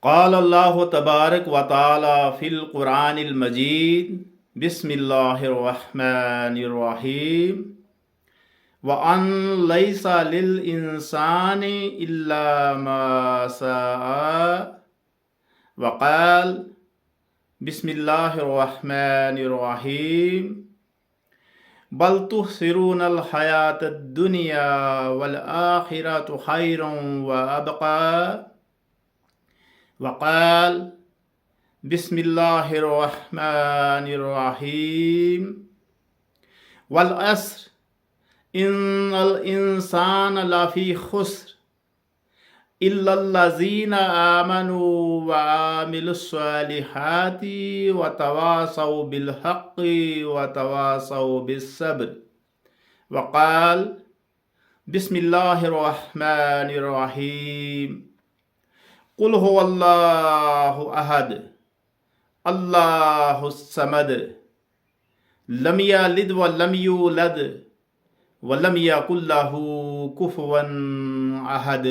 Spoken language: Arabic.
قال الله تبارك وتعالى في القرآن المجيد بسم الله الرحمن الرحيم وأن ليس للإنسان إلا ما سعى وقال بسم الله الرحمن الرحيم بل تؤثرون الحياة الدنيا والآخرة خير وأبقى وقال بسم الله الرحمن الرحيم والعصر إن الإنسان لفي خسر إلا الذين آمنوا وعملوا الصالحات وتواصوا بالحق وتواصوا بالصبر وقال بسم الله الرحمن الرحيم قل هو الله أحد الله الصمد لم يلد ولم يولد ولم يكن له كفوا أحد